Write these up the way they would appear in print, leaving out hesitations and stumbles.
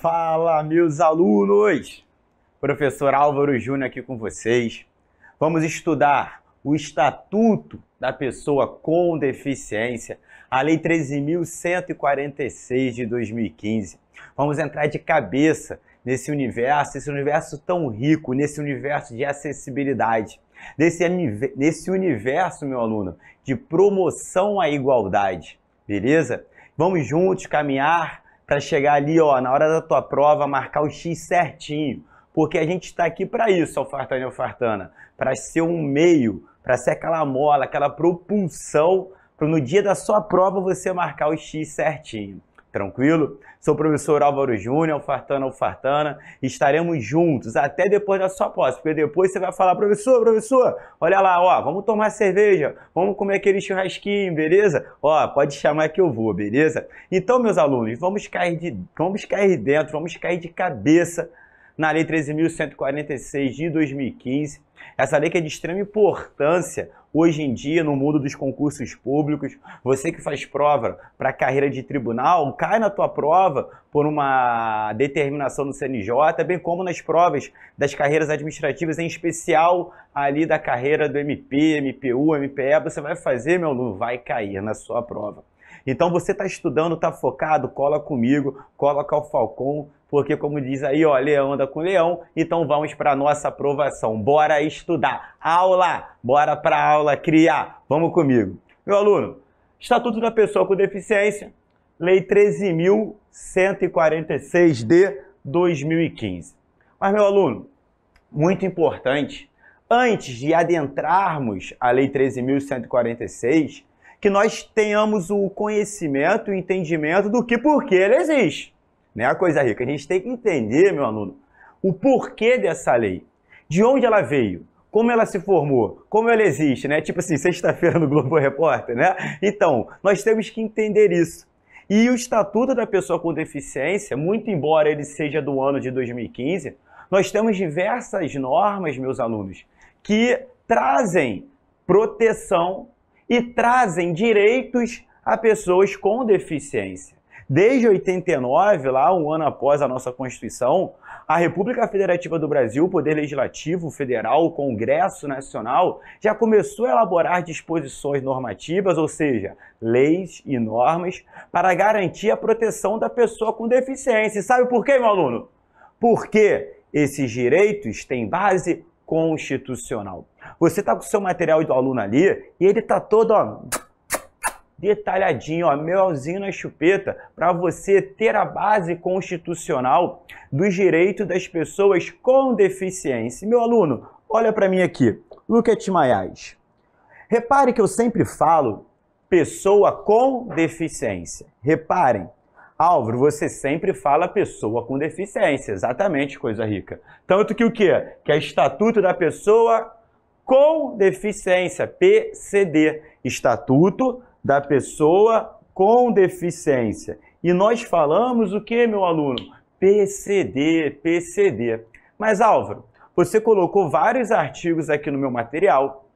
Fala, meus alunos! Professor Álvaro Júnior aqui com vocês. Vamos estudar o Estatuto da Pessoa com Deficiência, a Lei 13.146 de 2015. Vamos entrar de cabeça nesse universo tão rico, nesse universo de acessibilidade, nesse universo, meu aluno, de promoção à igualdade, beleza? Vamos juntos caminhar para chegar ali, ó, na hora da tua prova, marcar o X certinho, porque a gente está aqui para isso, Alfartana e Alfartana, para ser um meio, para ser aquela mola, aquela propulsão, para no dia da sua prova você marcar o X certinho. Tranquilo? Sou o professor Álvaro Júnior, Alfartana, estaremos juntos até depois da sua posse, porque depois você vai falar, professor, olha lá, ó, vamos tomar cerveja, vamos comer aquele churrasquinho, beleza? Ó, pode chamar que eu vou, beleza? Então, meus alunos, vamos cair dentro, vamos cair de cabeça na Lei 13.146 de 2015, essa lei que é de extrema importância hoje em dia no mundo dos concursos públicos. Você que faz prova para a carreira de tribunal, cai na tua prova por uma determinação do CNJ, bem como nas provas das carreiras administrativas, em especial ali da carreira do MP, MPU, MPE, você vai fazer, meu aluno, vai cair na sua prova. Então você está estudando, está focado, cola comigo, cola com o Falcon, porque como diz aí, ó, leão anda com leão, então vamos para a nossa aprovação. Bora estudar. Aula! Bora para a aula criar. Vamos comigo. Meu aluno, Estatuto da Pessoa com Deficiência, Lei 13.146 de 2015. Mas, meu aluno, muito importante, antes de adentrarmos a Lei 13.146, que nós tenhamos o conhecimento e o entendimento do que porquê ele existe. Não é a coisa rica. A gente tem que entender, meu aluno, o porquê dessa lei. De onde ela veio, como ela se formou, como ela existe, né? Tipo assim, sexta-feira no Globo Repórter, né? Então, nós temos que entender isso. E o Estatuto da Pessoa com Deficiência, muito embora ele seja do ano de 2015, nós temos diversas normas, meus alunos, que trazem proteção e trazem direitos a pessoas com deficiência. Desde 89, lá um ano após a nossa Constituição, a República Federativa do Brasil, o Poder Legislativo Federal, o Congresso Nacional, já começou a elaborar disposições normativas, ou seja, leis e normas, para garantir a proteção da pessoa com deficiência. E sabe por quê, meu aluno? Porque esses direitos têm base constitucional. Você está com o seu material do aluno ali e ele está todo, ó, detalhadinho, ó, melzinho na chupeta, para você ter a base constitucional dos direitos das pessoas com deficiência. Meu aluno, olha para mim aqui, look at my eyes. Repare que eu sempre falo pessoa com deficiência. Reparem, Álvaro, você sempre fala pessoa com deficiência, exatamente, coisa rica. Tanto que o quê? Que é Estatuto da Pessoa com Deficiência, PCD, Estatuto da Pessoa com Deficiência. E nós falamos o que, meu aluno? PCD. Mas, Álvaro, você colocou vários artigos aqui no meu material.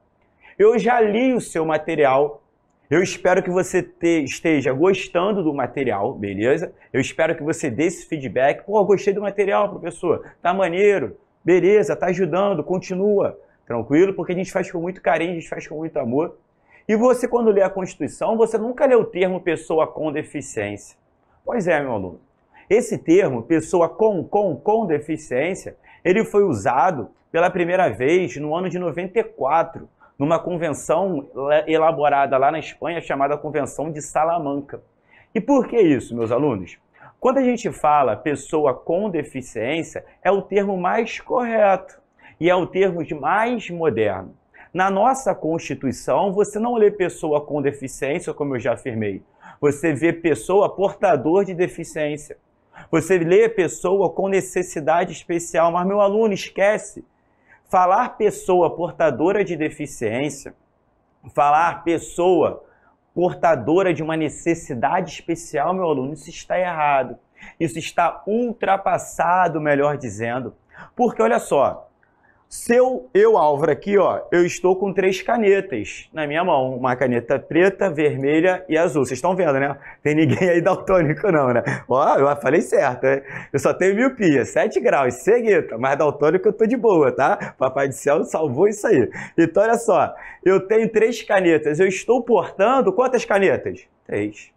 Eu já li o seu material. Eu espero que você esteja gostando do material, beleza? Eu espero que você dê esse feedback. Pô, gostei do material, professor. Tá maneiro. Beleza, tá ajudando, continua. Tranquilo? Porque a gente faz com muito carinho, a gente faz com muito amor. E você, quando lê a Constituição, você nunca lê o termo pessoa com deficiência. Pois é, meu aluno. Esse termo, pessoa com deficiência, ele foi usado pela primeira vez no ano de 94, numa convenção elaborada lá na Espanha, chamada Convenção de Salamanca. E por que isso, meus alunos? Quando a gente fala pessoa com deficiência, é o termo mais correto e é o termo mais moderno. Na nossa Constituição, você não lê pessoa com deficiência, como eu já afirmei. Você vê pessoa portador de deficiência. Você lê pessoa com necessidade especial. Mas, meu aluno, esquece. Falar pessoa portadora de deficiência, falar pessoa portadora de uma necessidade especial, meu aluno, isso está errado. Isso está ultrapassado, melhor dizendo. Porque, olha só, Eu, Álvaro, aqui, ó, eu estou com 3 canetas na minha mão. Uma caneta preta, vermelha e azul. Vocês estão vendo, né? Tem ninguém aí daltônico não, né? Ó, eu falei certo, né? Eu só tenho miopia, 7 graus, cegueta, mas daltônico eu tô de boa, tá? Papai do céu salvou isso aí. Então, olha só, eu tenho 3 canetas. Eu estou portando quantas canetas? 3.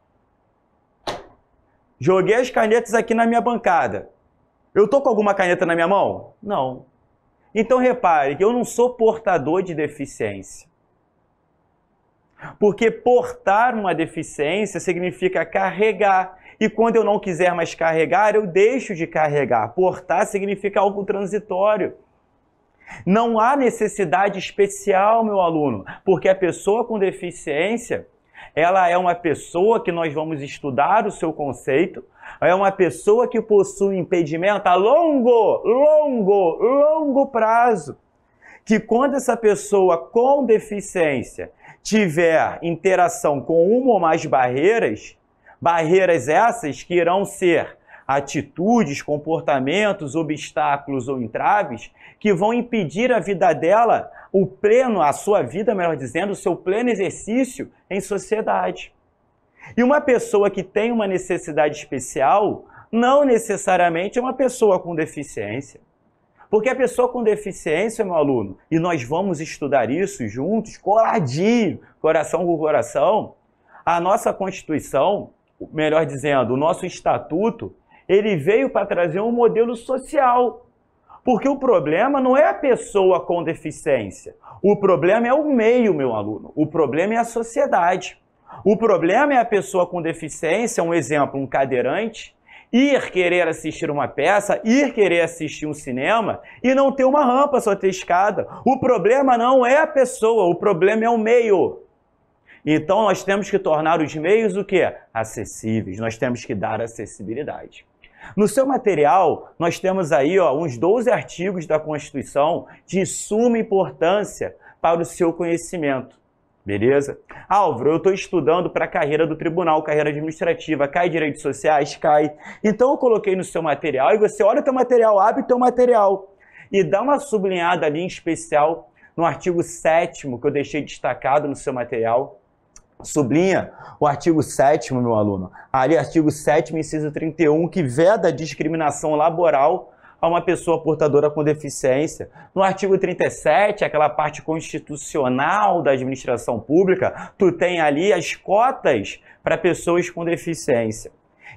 Joguei as canetas aqui na minha bancada. Eu tô com alguma caneta na minha mão? Não. Então repare que eu não sou portador de deficiência. Porque portar uma deficiência significa carregar. E quando eu não quiser mais carregar, eu deixo de carregar. Portar significa algo transitório. Não há necessidade especial, meu aluno, porque a pessoa com deficiência, ela é uma pessoa que nós vamos estudar o seu conceito, é uma pessoa que possui impedimento a longo prazo. Que quando essa pessoa com deficiência tiver interação com uma ou mais barreiras, barreiras essas que irão ser atitudes, comportamentos, obstáculos ou entraves que vão impedir a vida dela, a sua vida, melhor dizendo, o seu pleno exercício em sociedade. E uma pessoa que tem uma necessidade especial não necessariamente é uma pessoa com deficiência. Porque a pessoa com deficiência, meu aluno, e nós vamos estudar isso juntos, coladinho, coração com coração, a nossa Constituição, melhor dizendo, o nosso Estatuto, ele veio para trazer um modelo social. Porque o problema não é a pessoa com deficiência. O problema é o meio, meu aluno. O problema é a sociedade. O problema é a pessoa com deficiência, um exemplo, um cadeirante, ir querer assistir uma peça, ir querer assistir um cinema e não ter uma rampa, só ter escada. O problema não é a pessoa, o problema é o meio. Então nós temos que tornar os meios o quê? Acessíveis. Nós temos que dar acessibilidade. No seu material, nós temos aí uns 12 artigos da Constituição de suma importância para o seu conhecimento. Beleza? Álvaro, eu estou estudando para a carreira do tribunal, carreira administrativa. Cai direitos sociais? Cai. Então eu coloquei no seu material e você olha o teu material, abre o teu material e dá uma sublinhada ali em especial no artigo 7º que eu deixei destacado no seu material. Sublinha o artigo 7º, meu aluno. Ali, artigo 7º, inciso 31, que veda a discriminação laboral a uma pessoa portadora com deficiência. No artigo 37, aquela parte constitucional da administração pública, tu tem ali as cotas para pessoas com deficiência.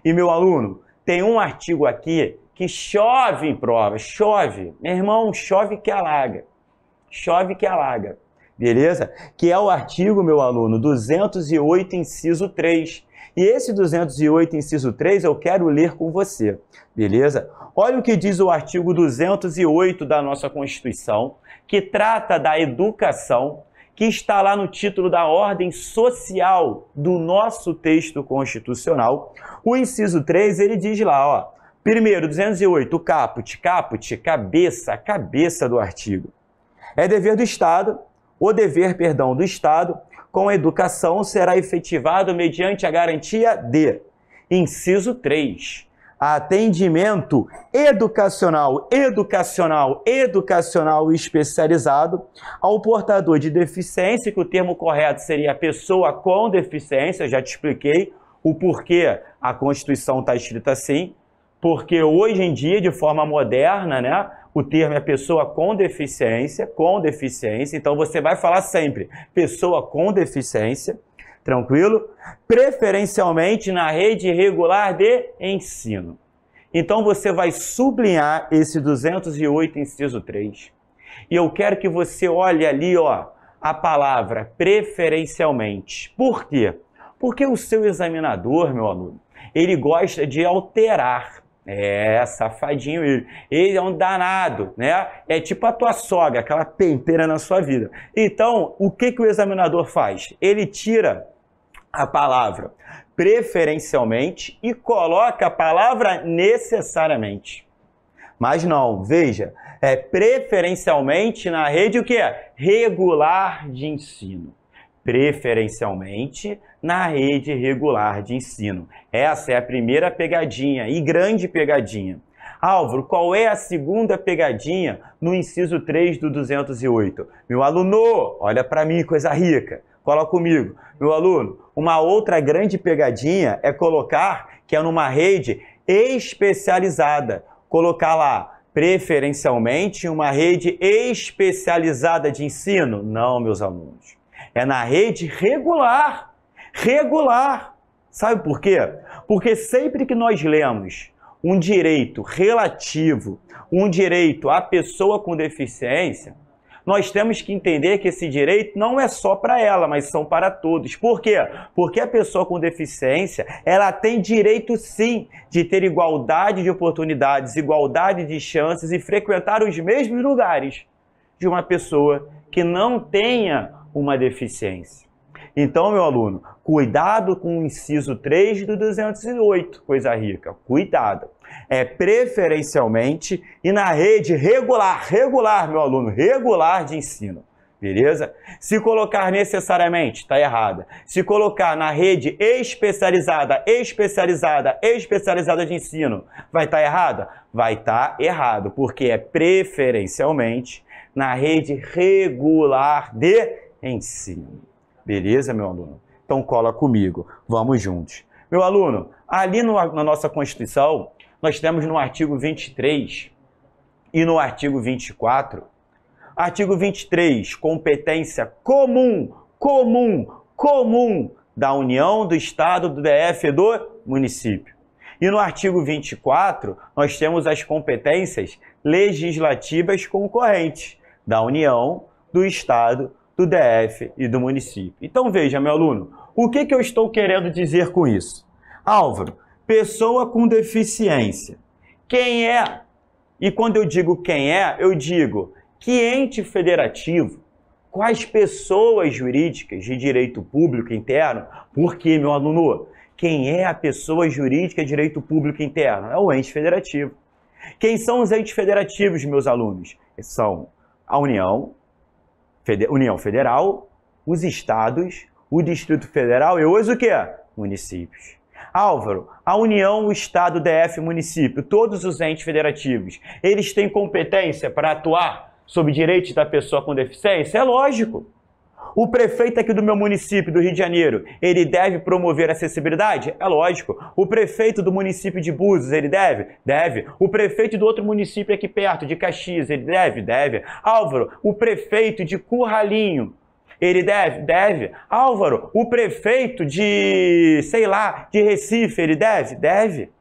E, meu aluno, tem um artigo aqui que chove em prova, chove. Meu irmão, chove que alaga. Chove que alaga. Beleza? Que é o artigo, meu aluno, 208, inciso 3. E esse 208, inciso 3, eu quero ler com você. Beleza? Olha o que diz o artigo 208 da nossa Constituição, que trata da educação, que está lá no título da ordem social do nosso texto constitucional. O inciso 3, ele diz lá, ó, primeiro, 208, caput, cabeça do artigo. É dever do Estado, do Estado, com a educação será efetivado mediante a garantia de, inciso 3, atendimento educacional especializado ao portador de deficiência, que o termo correto seria a pessoa com deficiência. Eu já te expliquei o porquê a Constituição está escrita assim, porque hoje em dia, de forma moderna, né, o termo é pessoa com deficiência, então você vai falar sempre pessoa com deficiência, tranquilo? Preferencialmente na rede regular de ensino. Então você vai sublinhar esse 208, inciso 3. E eu quero que você olhe ali, ó, a palavra preferencialmente. Por quê? Porque o seu examinador, meu aluno, ele gosta de alterar. É, safadinho ele. Ele é um danado, né? É tipo a tua sogra, aquela penteira na sua vida. Então, o que o examinador faz? Ele tira a palavra preferencialmente e coloca a palavra necessariamente. Mas não, veja, é preferencialmente na rede o que é? Regular de ensino. Preferencialmente na rede regular de ensino. Essa é a primeira pegadinha e grande pegadinha. Álvaro, qual é a segunda pegadinha no inciso 3 do 208? Meu aluno, olha para mim, coisa rica. Cola comigo. Meu aluno, uma outra grande pegadinha é colocar que é numa rede especializada. Colocar lá, preferencialmente, uma rede especializada de ensino. Não, meus alunos. É na rede regular. Regular. Sabe por quê? Porque sempre que nós lemos um direito relativo, um direito à pessoa com deficiência, nós temos que entender que esse direito não é só para ela, mas são para todos. Por quê? Porque a pessoa com deficiência, ela tem direito sim de ter igualdade de oportunidades, igualdade de chances e frequentar os mesmos lugares de uma pessoa que não tenha uma deficiência. Então, meu aluno, cuidado com o inciso 3 do 208, coisa rica, cuidado. É preferencialmente e na rede regular, meu aluno, regular de ensino, beleza? Se colocar necessariamente, está errada. Se colocar na rede especializada de ensino, vai estar errada? Vai estar errado, porque é preferencialmente na rede regular de ensino. Beleza, meu aluno? Então cola comigo, vamos juntos. Meu aluno, ali na nossa Constituição, nós temos no artigo 23 e no artigo 24. Artigo 23, competência comum da União, do Estado, do DF e do município. E no artigo 24, nós temos as competências legislativas concorrentes da União, do Estado, do DF e do município. Então veja, meu aluno, o que eu estou querendo dizer com isso? Álvaro, pessoa com deficiência. Quem é? E quando eu digo quem é, eu digo que ente federativo, quais pessoas jurídicas de direito público interno, porque, meu aluno, quem é a pessoa jurídica de direito público interno? É o ente federativo. Quem são os entes federativos, meus alunos? São a União Federal, os estados, o Distrito Federal e os o quê? Municípios. Álvaro, a União, o Estado, o DF, o município, todos os entes federativos, eles têm competência para atuar sobre direitos da pessoa com deficiência? É lógico. O prefeito aqui do meu município, do Rio de Janeiro, ele deve promover acessibilidade? É lógico. O prefeito do município de Búzios, ele deve? Deve. O prefeito do outro município aqui perto, de Caxias, ele deve? Deve. Álvaro, o prefeito de Curralinho, ele deve? Deve. Álvaro, o prefeito de, sei lá, de Recife, ele deve? Deve.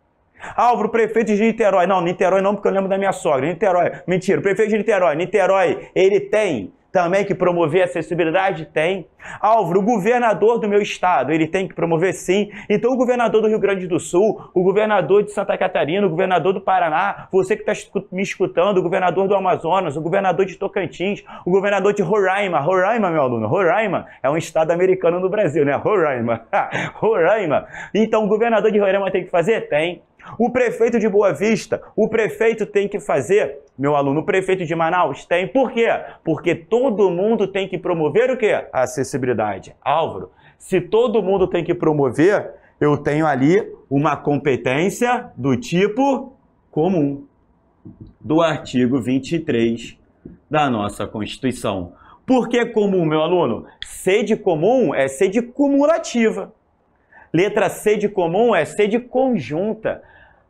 Álvaro, o prefeito de Niterói. Não, Niterói não, porque eu lembro da minha sogra. Niterói, mentira, o prefeito de Niterói, ele tem também que promover acessibilidade? Tem. Álvaro, o governador do meu estado, ele tem que promover? Sim. Então o governador do Rio Grande do Sul, o governador de Santa Catarina, o governador do Paraná, você que está me escutando, o governador do Amazonas, o governador de Tocantins, o governador de Roraima. Roraima, meu aluno, Roraima é um estado americano no Brasil, né? Roraima. Roraima. Então o governador de Roraima tem que fazer? Tem. O prefeito de Boa Vista, o prefeito tem que fazer, meu aluno, o prefeito de Manaus tem. Por quê? Porque todo mundo tem que promover o quê? A acessibilidade. Álvaro, se todo mundo tem que promover, eu tenho ali uma competência do tipo comum, do artigo 23 da nossa Constituição. Por que comum, meu aluno? C de comum é C de cumulativa. Letra C de comum é C de conjunta.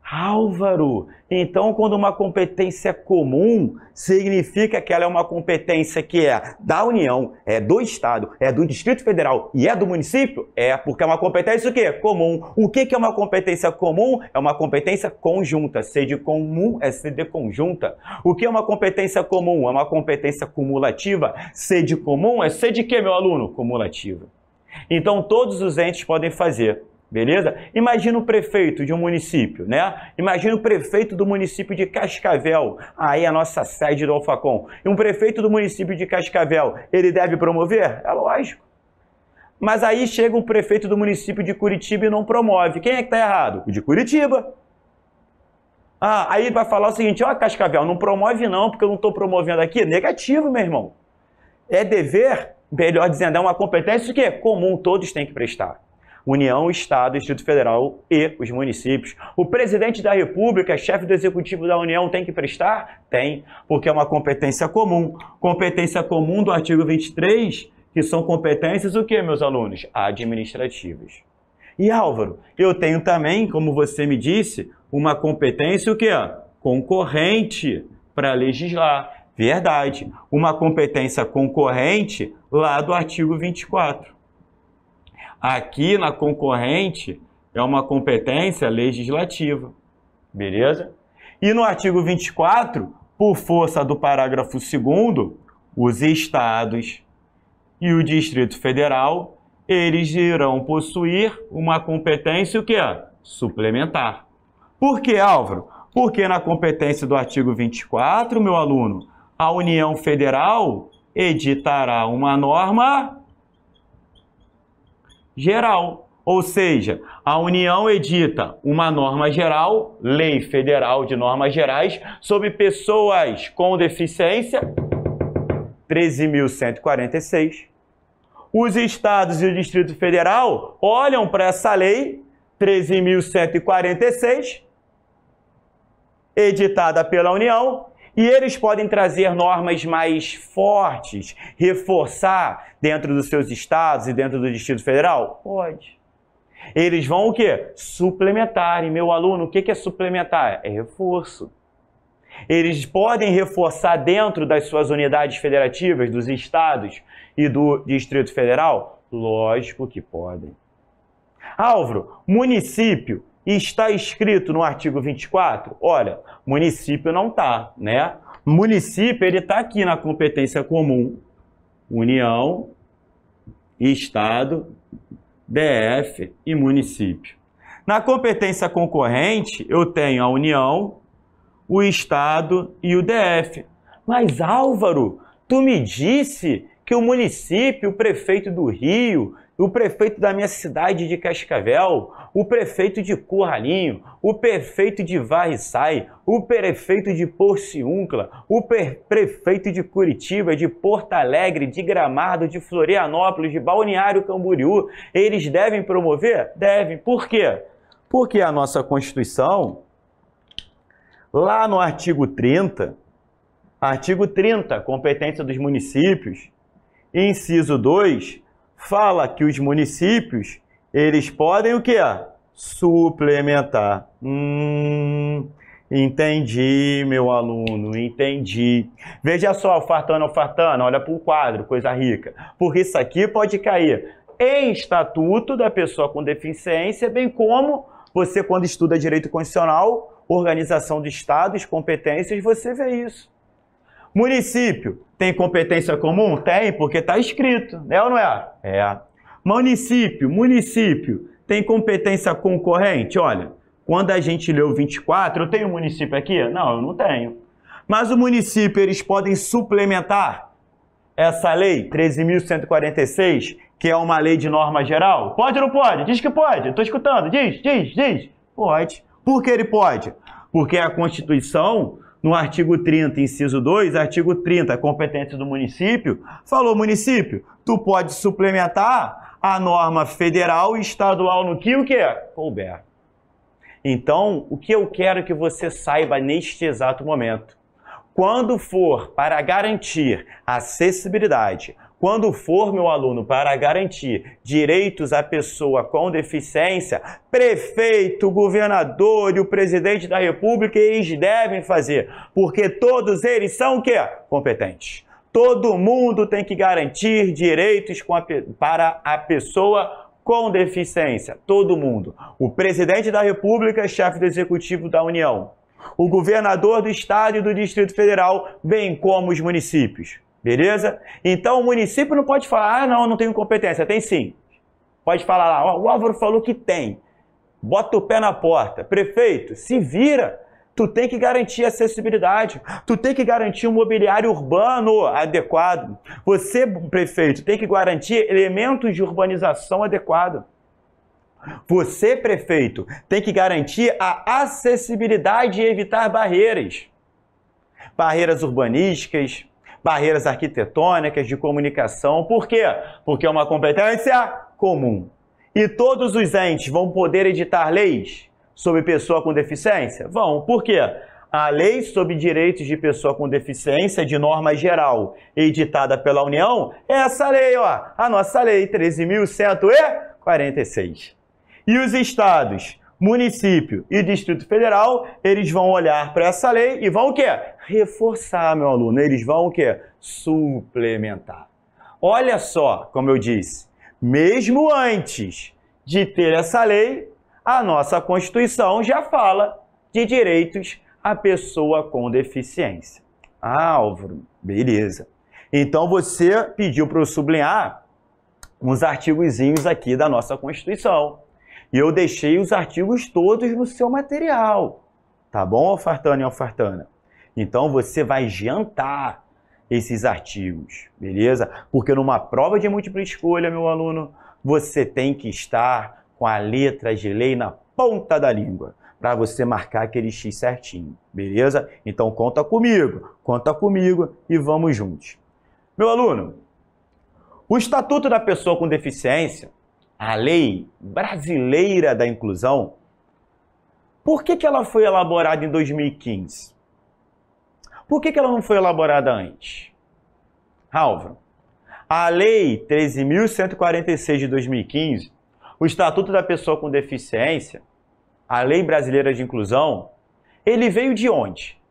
Álvaro, então quando uma competência é comum, significa que ela é uma competência que é da União, é do Estado, é do Distrito Federal e é do município? É, porque é uma competência o quê? Comum. O que é uma competência comum? É uma competência conjunta. C de comum é C de conjunta. O que é uma competência comum? É uma competência cumulativa. C de comum é C de quê, meu aluno? Cumulativa. Então todos os entes podem fazer. Beleza? Imagina o prefeito de um município, né? Imagina o prefeito do município de Cascavel, aí a nossa sede do Alfacom. E um prefeito do município de Cascavel, ele deve promover? É lógico. Mas aí chega um prefeito do município de Curitiba e não promove. Quem é que está errado? O de Curitiba. Ah, aí vai falar o seguinte, ó, Cascavel, não promove não, porque eu não estou promovendo aqui. Negativo, meu irmão. É dever, melhor dizendo, é uma competência o quê? Comum, todos têm que prestar. União, Estado, Distrito Federal e os municípios. O presidente da República, chefe do Executivo da União, tem que prestar? Tem, porque é uma competência comum. Competência comum do artigo 23, que são competências o quê, meus alunos? Administrativas. E Álvaro, eu tenho também, como você me disse, uma competência o quê? Concorrente para legislar. Verdade. Uma competência concorrente lá do artigo 24. Aqui na concorrente é uma competência legislativa. Beleza? E no artigo 24, por força do parágrafo 2º, os estados e o Distrito Federal, eles irão possuir uma competência o quê? Suplementar. Por que, Álvaro? Porque na competência do artigo 24, meu aluno, a União Federal editará uma norma geral. Ou seja, a União edita uma norma geral, Lei Federal de Normas Gerais, sobre pessoas com deficiência, 13.146. Os estados e o Distrito Federal olham para essa lei, 13.146, editada pela União, e eles podem trazer normas mais fortes, reforçar dentro dos seus estados e dentro do Distrito Federal? Pode. Eles vão o quê? Suplementar. E, meu aluno, o que é suplementar? É reforço. Eles podem reforçar dentro das suas unidades federativas, dos estados e do Distrito Federal? Lógico que podem. Álvaro, município está escrito no artigo 24? Olha, município não está, né? Município, ele está aqui na competência comum. União, Estado, DF e município. Na competência concorrente, eu tenho a União, o Estado e o DF. Mas, Álvaro, tu me disse que o município, o prefeito do Rio, o prefeito da minha cidade de Cascavel, o prefeito de Curralinho, o prefeito de Varriçai, o prefeito de Porciúncula, o prefeito de Curitiba, de Porto Alegre, de Gramado, de Florianópolis, de Balneário Camboriú, eles devem promover? Devem. Por quê? Porque a nossa Constituição, lá no artigo 30, competência dos municípios, inciso 2, fala que os municípios, eles podem o quê? Suplementar. Entendi, meu aluno, entendi. Veja só, fartando, olha para o quadro, coisa rica. Porque isso aqui pode cair em estatuto da pessoa com deficiência, bem como você, quando estuda direito constitucional, organização de estados, competências, você vê isso. Município tem competência comum? Tem, porque está escrito, né ou não é? É. Município tem competência concorrente? Olha, quando a gente leu 24, eu tenho município aqui? Não, eu não tenho. Mas o município, eles podem suplementar essa lei 13.146, que é uma lei de norma geral? Pode ou não pode? Diz que pode. Estou escutando. Diz. Pode. Por que ele pode? Porque a Constituição, no artigo 30, inciso 2, artigo 30, competência do município, falou, município, tu pode suplementar a norma federal e estadual no que o quê? Couber. Então, o que eu quero que você saiba neste exato momento, quando for para garantir acessibilidade, quando for, meu aluno, para garantir direitos à pessoa com deficiência, prefeito, governador e o presidente da República, eles devem fazer, porque todos eles são o quê? Competentes. Todo mundo tem que garantir direitos para a pessoa com deficiência. Todo mundo. O presidente da República, chefe do Executivo da União. O governador do Estado e do Distrito Federal, bem como os municípios. Beleza? Então o município não pode falar, não tenho competência. Tem sim. Pode falar lá, o Álvaro falou que tem. Bota o pé na porta. Prefeito, se vira. Tu tem que garantir acessibilidade. Tu tem que garantir um mobiliário urbano adequado. Você, prefeito, tem que garantir elementos de urbanização adequados. Você, prefeito, tem que garantir a acessibilidade e evitar barreiras. Barreiras urbanísticas, barreiras arquitetônicas, de comunicação. Por quê? Porque é uma competência comum. E todos os entes vão poder editar leis sobre pessoa com deficiência? Vão. Por quê? A Lei sobre Direitos de Pessoa com Deficiência, de norma geral, editada pela União, é essa lei, ó, a nossa lei 13.146. E os estados, município e Distrito Federal, eles vão olhar para essa lei e vão o quê? Reforçar, meu aluno. Eles vão o quê? Suplementar. Olha só, como eu disse, mesmo antes de ter essa lei, a nossa Constituição já fala de direitos à pessoa com deficiência. Ah, Álvaro, beleza. Então você pediu para eu sublinhar uns artigozinhos aqui da nossa Constituição. E eu deixei os artigos todos no seu material. Tá bom, Alfartana e Alfartana? Então você vai jantar esses artigos, beleza? Porque numa prova de múltipla escolha, meu aluno, você tem que estar com a letra de lei na ponta da língua, para você marcar aquele X certinho, beleza? Então conta comigo e vamos juntos. Meu aluno, o Estatuto da Pessoa com Deficiência, a Lei Brasileira da Inclusão, por que ela foi elaborada em 2015? Por que ela não foi elaborada antes? Álvaro, a Lei 13.146 de 2015, o Estatuto da Pessoa com Deficiência, a Lei Brasileira de Inclusão, ele veio de onde?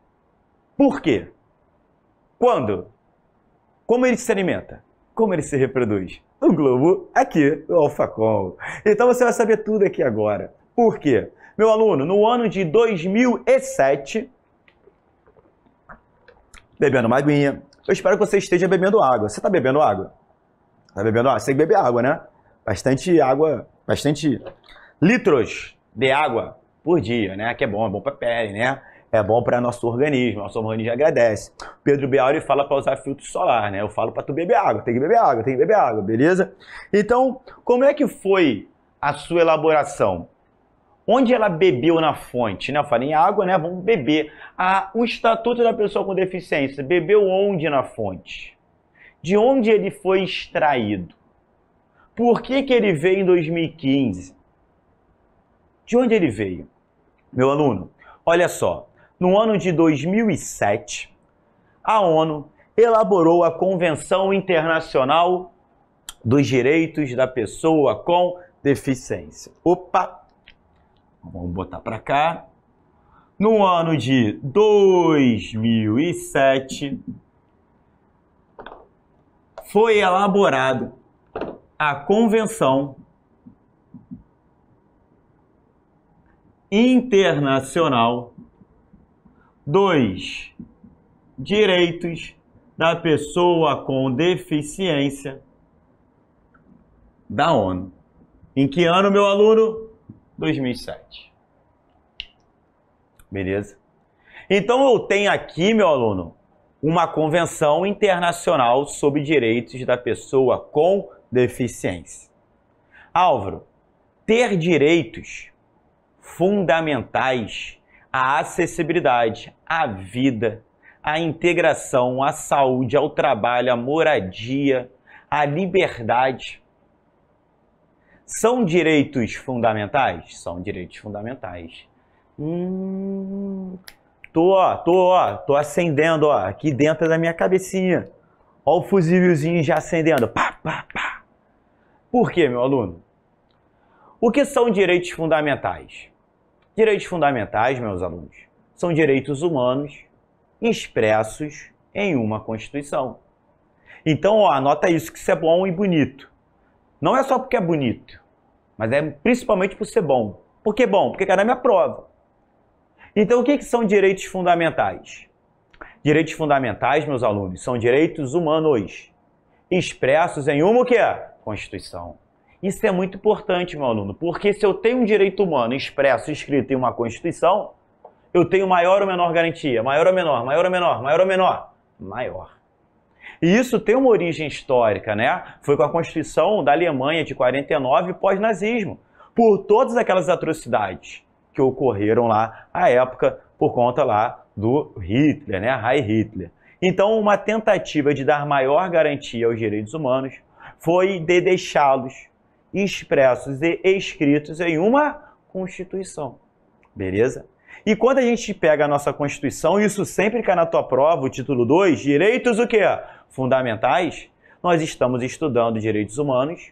Por quê? Quando? Como ele se alimenta? Como ele se reproduz? No Globo, aqui, no Alfacom. Então você vai saber tudo aqui agora. Por quê? Meu aluno, no ano de 2007, bebendo uma aguinha, eu espero que você esteja bebendo água. Você está bebendo água? Está bebendo água? Você tem que beber água, né? Bastante água, bastante litros de água por dia, né? Que é bom para a pele, né? É bom para nosso organismo agradece. Pedro Bial, ele fala para usar filtro solar, né? Eu falo para tu beber água, tem que beber água, beleza? Então, como é que foi a sua elaboração? Onde ela bebeu na fonte, né? Eu falei em água, né? Vamos beber. O Estatuto da Pessoa com Deficiência bebeu onde na fonte? De onde ele foi extraído? Por que ele veio em 2015? De onde ele veio? Meu aluno, olha só. No ano de 2007, a ONU elaborou a Convenção Internacional dos Direitos da Pessoa com Deficiência. Opa! Vamos botar para cá. No ano de 2007, foi elaborado a Convenção Internacional dos Direitos da Pessoa com Deficiência da ONU. Em que ano, meu aluno? 2007. Beleza? Então eu tenho aqui, meu aluno, uma Convenção Internacional sobre Direitos da Pessoa com Deficiência. Álvaro, ter direitos fundamentais à acessibilidade, à vida, à integração, à saúde, ao trabalho, à moradia, à liberdade. São direitos fundamentais? São direitos fundamentais. Tô acendendo, ó, aqui dentro da minha cabecinha. Ó o fusívelzinho já acendendo. Pá, pá, pá. Por quê, meu aluno? O que são direitos fundamentais? Direitos fundamentais, meus alunos, são direitos humanos expressos em uma Constituição. Então, ó, anota isso, que isso é bom e bonito. Não é só porque é bonito, mas é principalmente por ser bom. Por que bom? Porque cai na minha prova. Então, o que são direitos fundamentais? Direitos fundamentais, meus alunos, são direitos humanos expressos em uma o quê? Constituição. Isso é muito importante, meu aluno, porque se eu tenho um direito humano expresso, escrito em uma Constituição, eu tenho maior ou menor garantia? Maior ou menor? Maior ou menor? Maior ou menor? Maior. E isso tem uma origem histórica, né? Foi com a Constituição da Alemanha de 49, pós-nazismo, por todas aquelas atrocidades que ocorreram lá à época por conta lá do Hitler, né? Heil Hitler. Então, uma tentativa de dar maior garantia aos direitos humanos foi de deixá-los expressos e escritos em uma Constituição. Beleza? E quando a gente pega a nossa Constituição, isso sempre cai na tua prova, o título 2, direitos o quê? Fundamentais, nós estamos estudando direitos humanos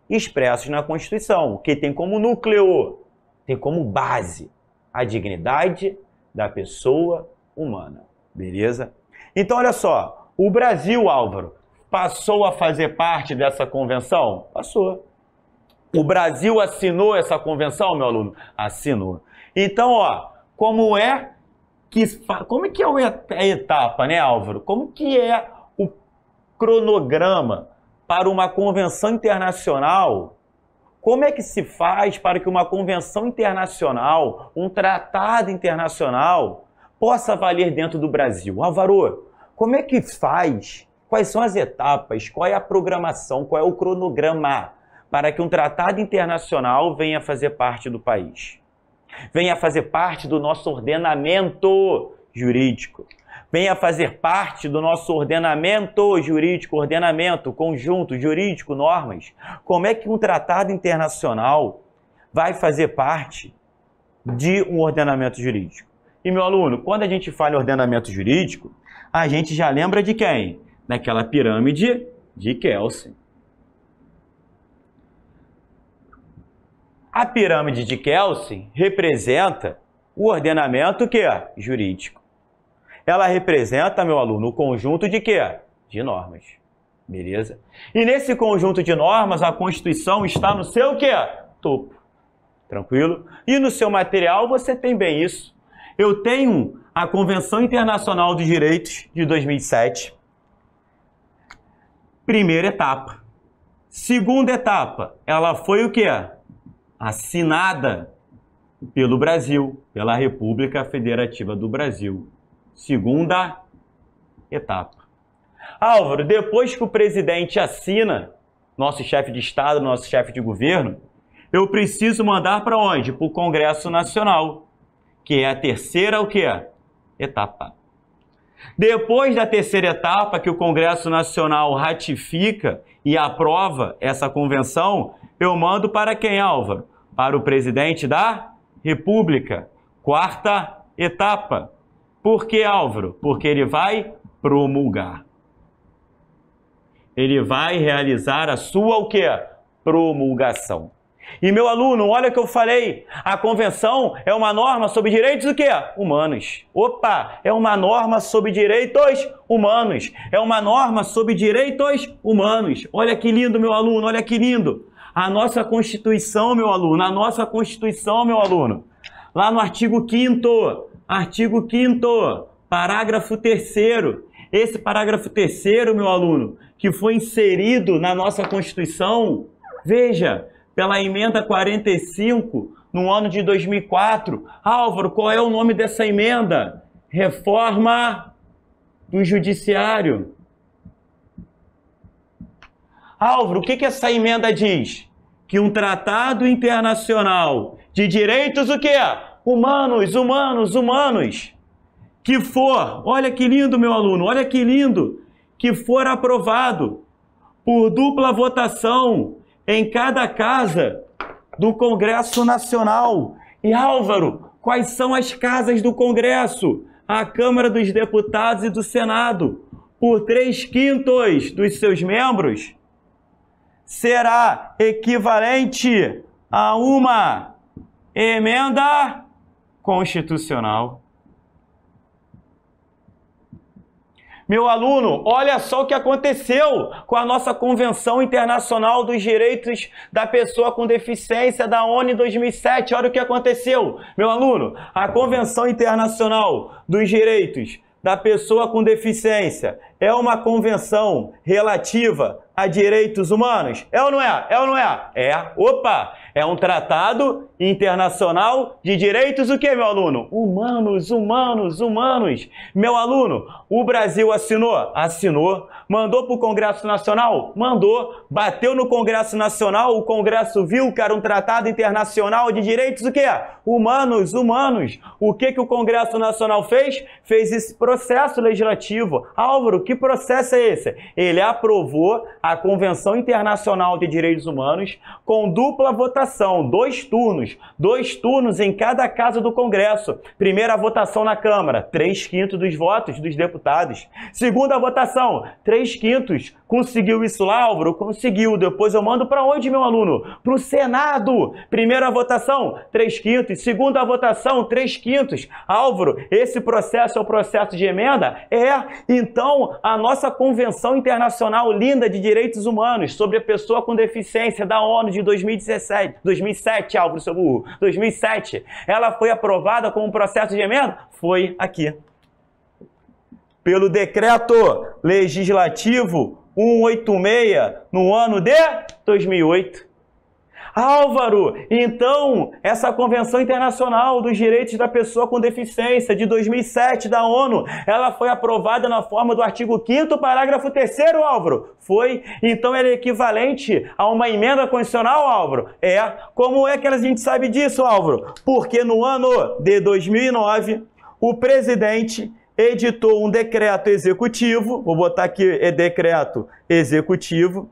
expressos na Constituição, que tem como núcleo, tem como base a dignidade da pessoa humana. Beleza? Então, olha só, o Brasil, Álvaro, passou a fazer parte dessa convenção? Passou. O Brasil assinou essa convenção, meu aluno? Assinou. Então, ó, como é que é a etapa, né, Álvaro? Como que é o cronograma para uma convenção internacional? Como é que se faz para que uma convenção internacional, um tratado internacional, possa valer dentro do Brasil? Álvaro, como é que faz? Quais são as etapas? Qual é a programação? Qual é o cronograma para que um tratado internacional venha fazer parte do país? Venha fazer parte do nosso ordenamento jurídico. Venha fazer parte do nosso ordenamento jurídico, ordenamento, conjunto, jurídico, normas. Como é que um tratado internacional vai fazer parte de um ordenamento jurídico? E, meu aluno, quando a gente fala em ordenamento jurídico, a gente já lembra de quem? Daquela pirâmide de Kelsen. A pirâmide de Kelsen representa o ordenamento que é jurídico. Ela representa, meu aluno, o conjunto de quê? De normas. Beleza? E nesse conjunto de normas, a Constituição está no seu quê? Topo. Tranquilo? E no seu material você tem bem isso. Eu tenho a Convenção Internacional dos Direitos de 2007. Primeira etapa. Segunda etapa, ela foi o quê? Assinada pelo Brasil, pela República Federativa do Brasil. Segunda etapa. Álvaro, depois que o presidente assina, nosso chefe de Estado, nosso chefe de governo, eu preciso mandar para onde? Para o Congresso Nacional, que é a terceira o quê? Etapa. Depois da terceira etapa, que o Congresso Nacional ratifica e aprova essa convenção, eu mando para quem, Álvaro? Para o presidente da República. Quarta etapa. Por que, Álvaro? Porque ele vai promulgar. Ele vai realizar a sua o quê? Promulgação. E, meu aluno, olha o que eu falei. A convenção é uma norma sobre direitos o quê? Humanos. Opa! É uma norma sobre direitos humanos. É uma norma sobre direitos humanos. Olha que lindo, meu aluno, olha que lindo. A nossa Constituição, meu aluno, a nossa Constituição, meu aluno. Lá no artigo 5º, parágrafo 3º. Esse parágrafo 3º, meu aluno, que foi inserido na nossa Constituição, veja, pela emenda 45, no ano de 2004. Álvaro, qual é o nome dessa emenda? Reforma do Judiciário. Álvaro, o que essa emenda diz? Que um tratado internacional de direitos o quê? Humanos, que for, olha que lindo, meu aluno, olha que lindo, que for aprovado por dupla votação em cada casa do Congresso Nacional. E, Álvaro, quais são as casas do Congresso? A Câmara dos Deputados e do Senado, por 3/5 dos seus membros, será equivalente a uma emenda constitucional. Meu aluno, olha só o que aconteceu com a nossa Convenção Internacional dos Direitos da Pessoa com Deficiência da ONU em 2007. Olha o que aconteceu. Meu aluno, a Convenção Internacional dos Direitos da Pessoa com Deficiência é uma convenção relativa a direitos humanos? É ou não é? É ou não é? É. Opa! É um tratado internacional de direitos o quê, meu aluno? Humanos, humanos, humanos. Meu aluno, o Brasil assinou? Assinou. Mandou para o Congresso Nacional? Mandou. Bateu no Congresso Nacional, o Congresso viu que era um tratado internacional de direitos o quê? Humanos, humanos. O que o Congresso Nacional fez? Fez esse processo legislativo. Álvaro, que processo é esse? Ele aprovou a Convenção Internacional de Direitos Humanos com dupla votação, 2 turnos em cada casa do Congresso. Primeira votação na Câmara, 3/5 dos votos dos deputados. Segunda votação, 3/5. Conseguiu isso lá, Álvaro? Conseguiu. Depois eu mando para onde, meu aluno? Para o Senado. Primeira votação, 3/5. Segunda votação, 3/5. Álvaro, esse processo é o processo de emenda? É. Então, a nossa Convenção Internacional linda de Direitos Humanos sobre a pessoa com deficiência da ONU de 2007, Álvaro, seu burro, 2007, ela foi aprovada como um processo de emenda? Foi aqui. Pelo Decreto Legislativo 186, no ano de 2008. Álvaro, então, essa Convenção Internacional dos Direitos da Pessoa com Deficiência de 2007 da ONU, ela foi aprovada na forma do artigo 5º, parágrafo 3º, Álvaro? Foi. Então, ela é equivalente a uma emenda constitucional, Álvaro? É. Como é que a gente sabe disso, Álvaro? Porque no ano de 2009, o presidente editou um decreto executivo, vou botar aqui, é decreto executivo,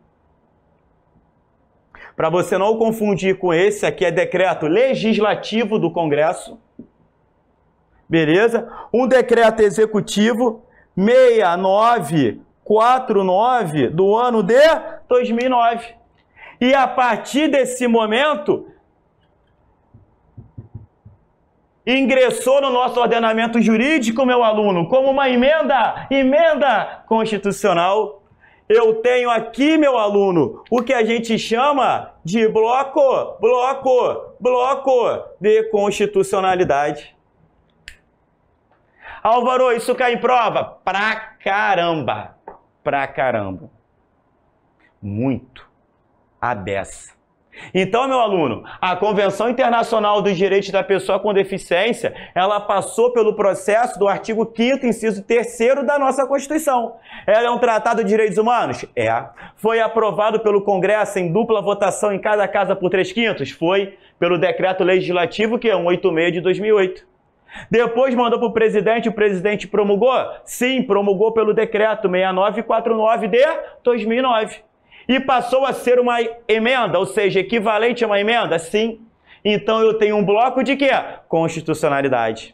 para você não confundir com esse, aqui é decreto legislativo do Congresso, beleza? Um decreto executivo 6949 do ano de 2009. E a partir desse momento, ingressou no nosso ordenamento jurídico, meu aluno, como uma emenda constitucional. Eu tenho aqui, meu aluno, o que a gente chama de bloco de constitucionalidade. Álvaro, isso cai em prova? Pra caramba. Muito. A beça. Então, meu aluno, a Convenção Internacional dos Direitos da Pessoa com Deficiência, ela passou pelo processo do artigo 5º, inciso 3º da nossa Constituição. Ela é um tratado de direitos humanos? É. Foi aprovado pelo Congresso em dupla votação em cada casa por 3/5? Foi. Pelo decreto legislativo, que é 186 de 2008. Depois mandou para o presidente promulgou? Sim, promulgou pelo decreto 6949 de 2009. E passou a ser uma emenda, ou seja, equivalente a uma emenda? Sim. Então eu tenho um bloco de quê? Constitucionalidade.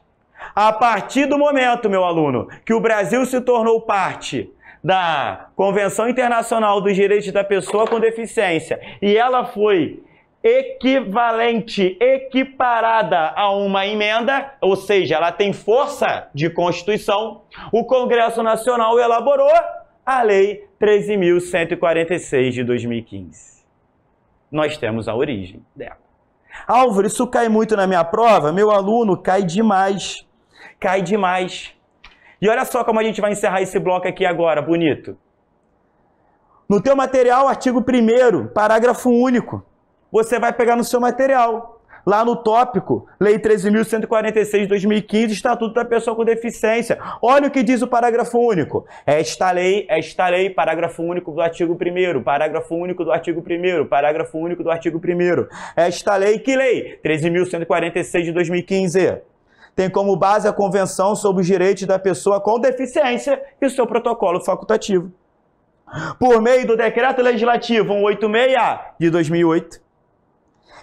A partir do momento, meu aluno, que o Brasil se tornou parte da Convenção Internacional dos Direitos da Pessoa com Deficiência e ela foi equivalente, equiparada a uma emenda, ou seja, ela tem força de Constituição, o Congresso Nacional elaborou a Lei 13.146 de 2015. Nós temos a origem dela. Álvaro, isso cai muito na minha prova? Meu aluno, cai demais. Cai demais. E olha só como a gente vai encerrar esse bloco aqui agora, bonito. No teu material, artigo 1º, parágrafo único. Você vai pegar no seu material. Lá no tópico, Lei 13.146 de 2015, Estatuto da Pessoa com Deficiência. Olha o que diz o parágrafo único. Esta lei, parágrafo único do artigo 1º, parágrafo único do artigo 1º, parágrafo único do artigo 1º. Esta lei, que lei? 13.146 de 2015. Tem como base a Convenção sobre os Direitos da Pessoa com Deficiência e o seu protocolo facultativo. Por meio do Decreto Legislativo 186 de 2008,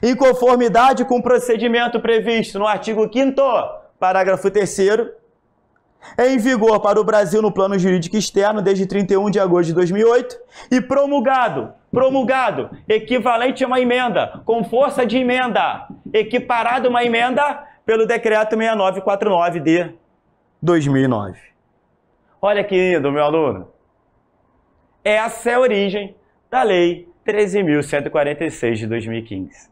em conformidade com o procedimento previsto no artigo 5º, parágrafo 3º, em vigor para o Brasil no plano jurídico externo desde 31 de agosto de 2008 e promulgado, equivalente a uma emenda, com força de emenda, equiparado a uma emenda pelo Decreto 6949 de 2009. Olha que lindo, meu aluno. Essa é a origem da Lei 13.146 de 2015.